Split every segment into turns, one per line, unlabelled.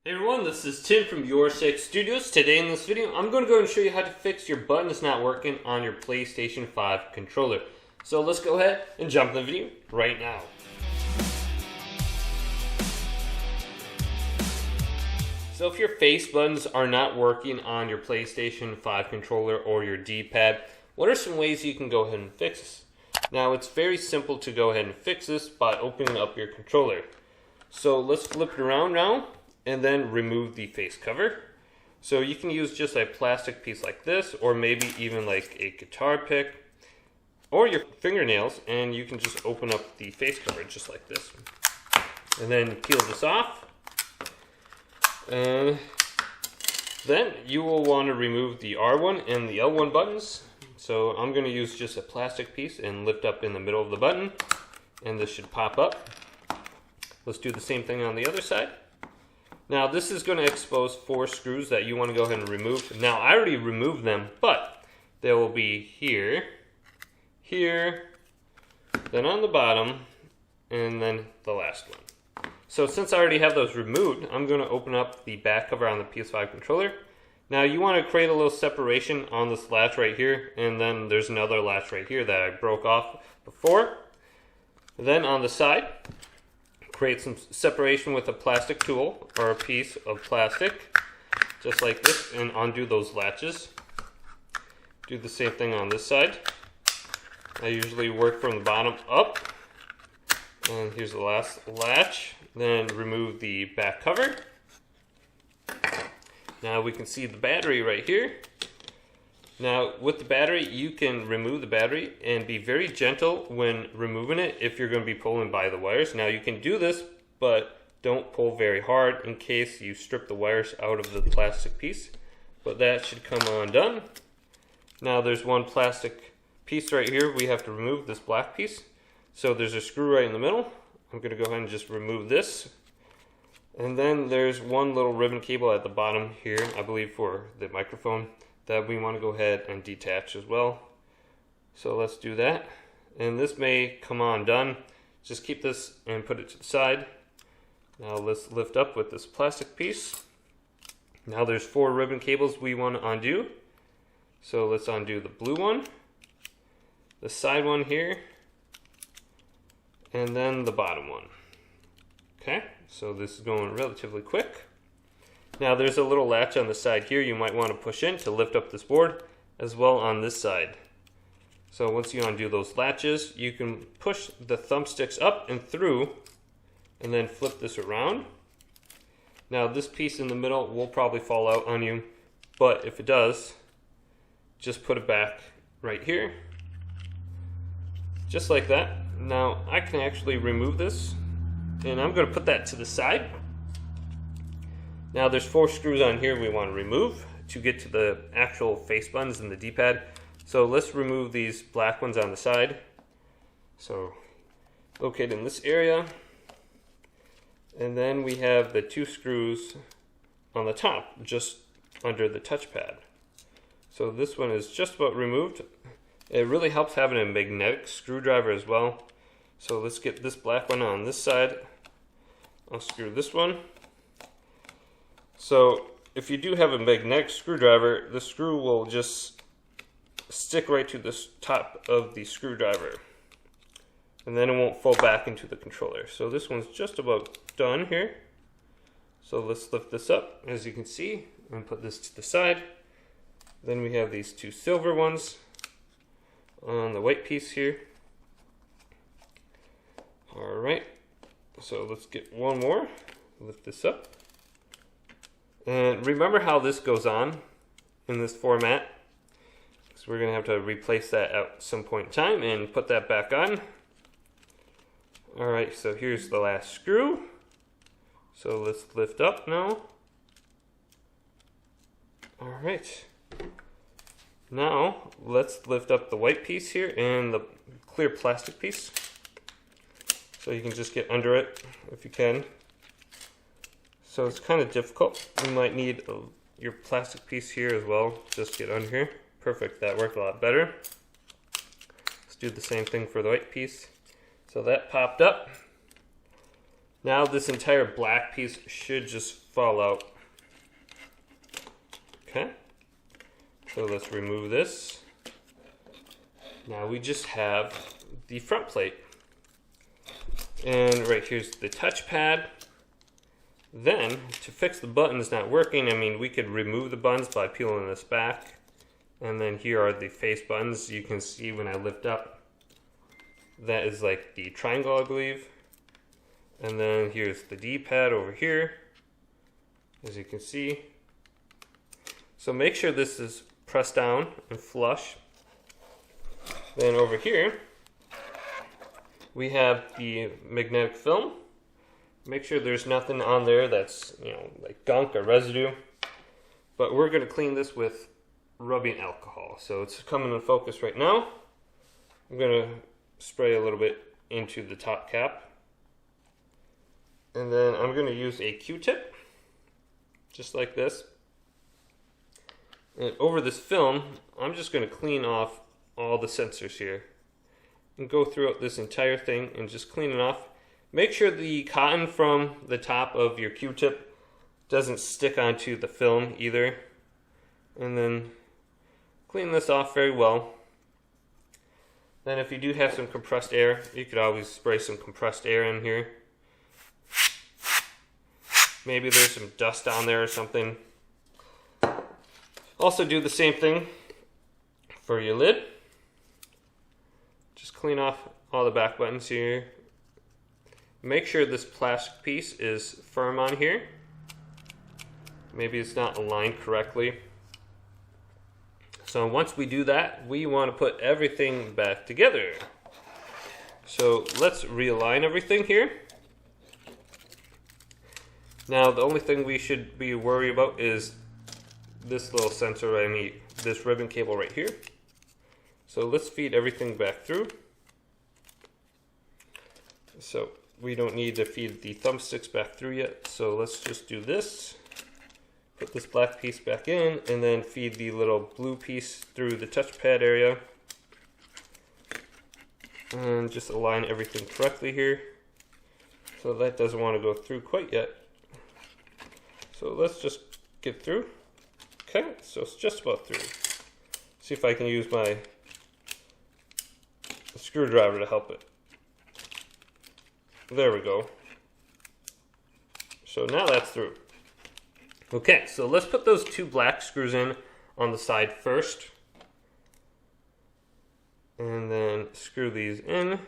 Hey everyone, this is Tim from YourSixStudios. Today in this video, I'm going to go and show you how to fix your buttons not working on your PlayStation 5 controller. So let's go ahead and jump in the video right now. So if your face buttons are not working on your PlayStation 5 controller or your D-pad, what are some ways you can go ahead and fix this? Now it's very simple to go ahead and fix this by opening up your controller. So let's flip it around now and then remove the face cover. So you can use just a plastic piece like this, or maybe even like a guitar pick or your fingernails, and you can just open up the face cover just like this. And then peel this off. And then you will want to remove the R1 and the L1 buttons. So I'm going to use just a plastic piece and lift up in the middle of the button, and this should pop up. Let's do the same thing on the other side. Now this is going to expose 4 screws that you want to go ahead and remove. Now I already removed them, but they will be here, here, then on the bottom, and then the last one. So since I already have those removed, I'm going to open up the back cover on the PS5 controller. Now you want to create a little separation on this latch right here, and then there's another latch right here that I broke off before. Then on the side, create some separation with a plastic tool or a piece of plastic, just like this, and undo those latches. Do the same thing on this side. I usually work from the bottom up. And here's the last latch. Then remove the back cover. Now we can see the battery right here. Now with the battery, you can remove the battery and be very gentle when removing it if you're going to be pulling by the wires. Now you can do this, but don't pull very hard in case you strip the wires out of the plastic piece. But that should come undone. Now there's one plastic piece right here we have to remove, this black piece. So there's a screw right in the middle. I'm going to go ahead and just remove this. And then there's one little ribbon cable at the bottom here, I believe for the microphone, that we want to go ahead and detach as well. So let's do that. And this may come undone. Just keep this and put it to the side. Now let's lift up with this plastic piece. Now there's 4 ribbon cables we want to undo. So let's undo the blue one, the side one here, and then the bottom one. Okay, so this is going relatively quick. Now there's a little latch on the side here you might want to push in to lift up this board, as well on this side. So once you undo those latches, you can push the thumbsticks up and through, and then flip this around. Now this piece in the middle will probably fall out on you, but if it does, just put it back right here, just like that. Now I can actually remove this, and I'm going to put that to the side. Now there's 4 screws on here we want to remove to get to the actual face buttons and the D-pad. So let's remove these black ones on the side. So located in this area. And then we have the 2 screws on the top, just under the touchpad. So this one is just about removed. It really helps having a magnetic screwdriver as well. So let's get this black one on this side. I'll screw this one. So if you do have a magnetic screwdriver, the screw will just stick right to the top of the screwdriver, and then it won't fall back into the controller. So this one's just about done here. So let's lift this up, as you can see, and put this to the side. Then we have these 2 silver ones on the white piece here. Alright, so let's get one more, lift this up. And remember how this goes on in this format. So we're going to have to replace that at some point in time and put that back on. Alright, so here's the last screw. So let's lift up now. Alright. Now let's lift up the white piece here and the clear plastic piece. So you can just get under it if you can. So it's kind of difficult. You might need your plastic piece here as well. Just get under here. Perfect, that worked a lot better. Let's do the same thing for the white piece. So that popped up. Now this entire black piece should just fall out. Okay, so let's remove this. Now we just have the front plate. And right here's the touchpad. Then, to fix the buttons not working, I mean, we could remove the buttons by peeling this back. And then here are the face buttons. You can see when I lift up, that is like the triangle, I believe. And then here's the D-pad over here, as you can see. So make sure this is pressed down and flush. Then over here, we have the magnetic film. Make sure there's nothing on there that's, like gunk or residue. But we're going to clean this with rubbing alcohol. So it's coming in focus right now. I'm going to spray a little bit into the top cap. And then I'm going to use a Q-tip, just like this. And over this film, I'm just going to clean off all the sensors here. And go throughout this entire thing and just clean it off. Make sure the cotton from the top of your Q-tip doesn't stick onto the film either. And then clean this off very well. Then if you do have some compressed air, you could always spray some compressed air in here. Maybe there's some dust on there or something. Also do the same thing for your lid. Just clean off all the back buttons here. Make sure this plastic piece is firm on here. Maybe it's not aligned correctly. So once we do that, we want to put everything back together. So let's realign everything here. Now the only thing we should be worried about is this little sensor, I mean this ribbon cable right here. So let's feed everything back through. So we don't need to feed the thumbsticks back through yet, so let's just do this. Put this black piece back in, and then feed the little blue piece through the touchpad area. And just align everything correctly here. So that doesn't want to go through quite yet. So let's just get through. Okay, so it's just about through. See if I can use my screwdriver to help it. There we go. So now that's through. Okay, so let's put those two black screws in on the side first. And then screw these in.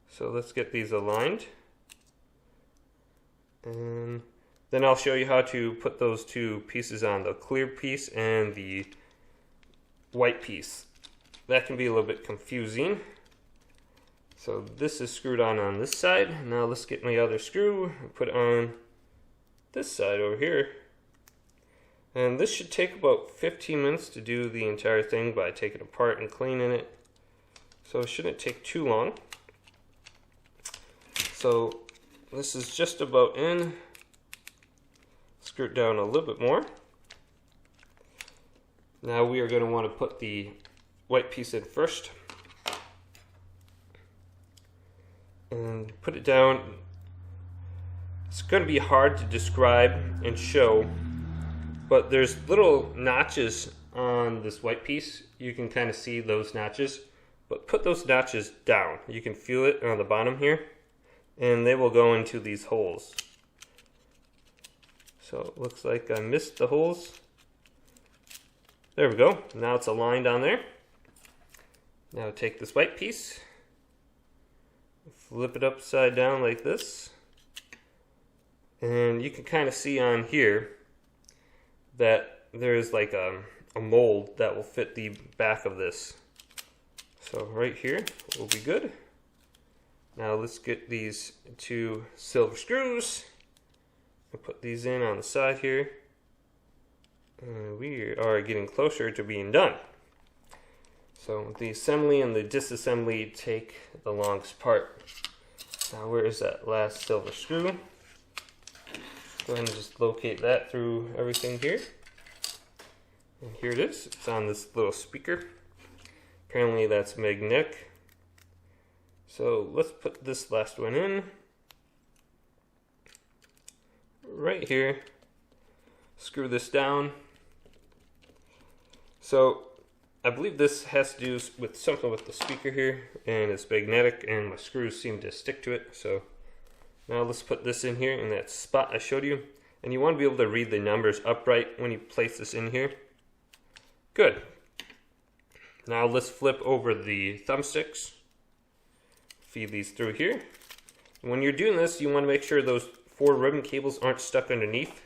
So let's get these aligned. And then I'll show you how to put those two pieces on, the clear piece and the white piece. That can be a little bit confusing. So this is screwed on this side. Now let's get my other screw and put it on this side over here. And this should take about 15 minutes to do the entire thing by taking it apart and cleaning it. So it shouldn't take too long. So this is just about in. Screw it down a little bit more. Now we are going to want to put the white piece in first. And put it down. It's going to be hard to describe and show, but there's little notches on this white piece. You can kind of see those notches, but put those notches down. You can feel it on the bottom here, and they will go into these holes. So it looks like I missed the holes. There we go. Now it's aligned on there. Now take this white piece, flip it upside down like this, and you can kind of see on here that there's like a mold that will fit the back of this. So right here will be good. Now let's get these two silver screws and put these in on the side here. And we are getting closer to being done. So the assembly and the disassembly take the longest part. Now where is that last silver screw? Go ahead and just locate that through everything here. And here it is. It's on this little speaker. Apparently that's magnetic. So let's put this last one in. right here, screw this down. So I believe this has to do with something with the speaker here, and it's magnetic and my screws seem to stick to it. So now let's put this in here in that spot I showed you, and you want to be able to read the numbers upright when you place this in here. Good. Now let's flip over the thumbsticks, feed these through here. When you're doing this, you want to make sure those 4 ribbon cables aren't stuck underneath.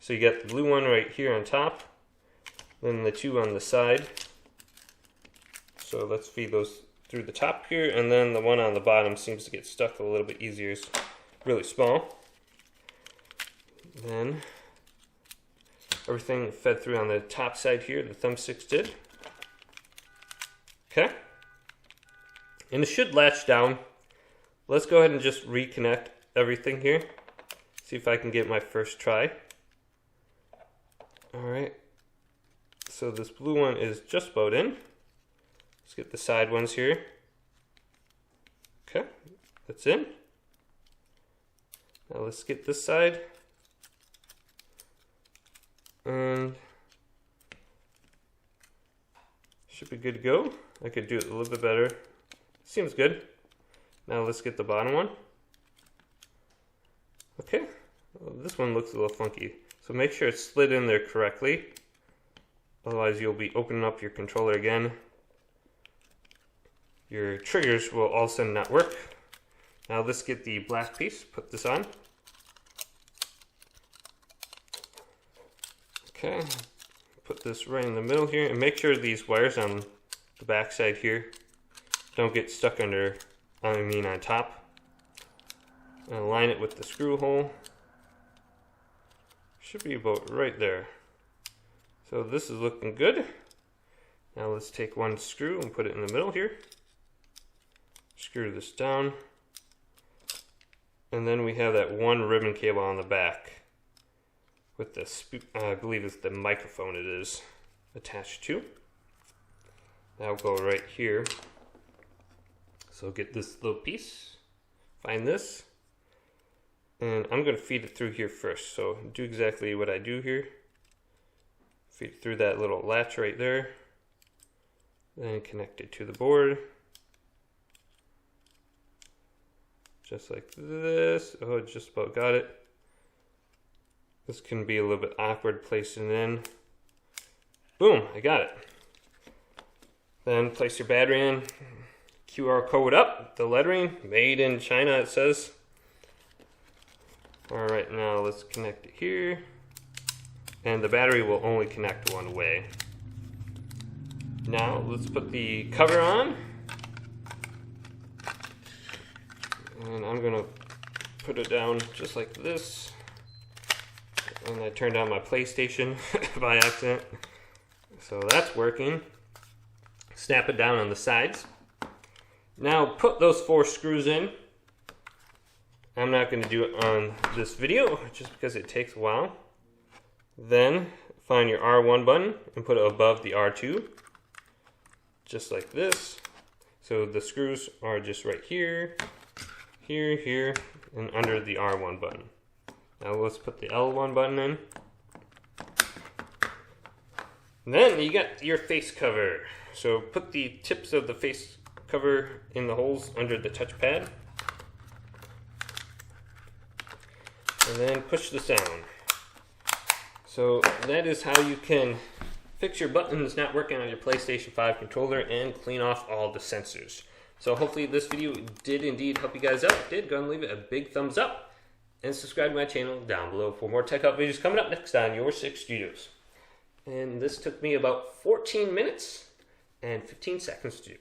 So you got the blue one right here on top, then the 2 on the side. So let's feed those through the top here, and then the one on the bottom seems to get stuck a little bit easier. It's really small. Then everything fed through on the top side here, the thumbsticks did. Okay. And it should latch down. Let's go ahead and just reconnect everything here. See if I can get my first try. Alright. So this blue one is just about in. Let's get the side ones here. Okay, that's in. Now let's get this side. And should be good to go. I could do it a little bit better. Seems good. Now let's get the bottom one. Okay, well, this one looks a little funky. So make sure it's slid in there correctly. Otherwise you'll be opening up your controller again. Your triggers will all of a sudden not work. Now let's get the black piece, put this on. Okay, put this right in the middle here, and make sure these wires on the back side here don't get stuck on top. And align it with the screw hole. Should be about right there. So this is looking good. Now let's take one screw and put it in the middle here. Screw this down, and then we have that 1 ribbon cable on the back with this, I believe it's the microphone it is attached to. That'll go right here. So get this little piece, find this, and I'm going to feed it through here first. So do exactly what I do here. Feed it through that little latch right there, then connect it to the board. Just like this. Oh, just about got it. This can be a little bit awkward placing it in. Boom, I got it. Then place your battery in. QR code up, the lettering, made in China it says. Alright, now let's connect it here. And the battery will only connect one way. Now let's put the cover on. And I'm gonna put it down just like this. And I turned on my PlayStation by accident. So that's working. Snap it down on the sides. Now put those 4 screws in. I'm not gonna do it on this video just because it takes a while. Then find your R1 button and put it above the R2. Just like this. So the screws are just right here. Here, here, and under the R1 button. Now let's put the L1 button in. And then you got your face cover. So put the tips of the face cover in the holes under the touchpad. And then push this down. So that is how you can fix your buttons not working on your PlayStation 5 controller and clean off all the sensors. So hopefully this video did indeed help you guys out. If it did, go and leave it a big thumbs up. And subscribe to my channel down below for more tech help videos coming up next on Your Six Studios. And this took me about 14 minutes and 15 seconds to do.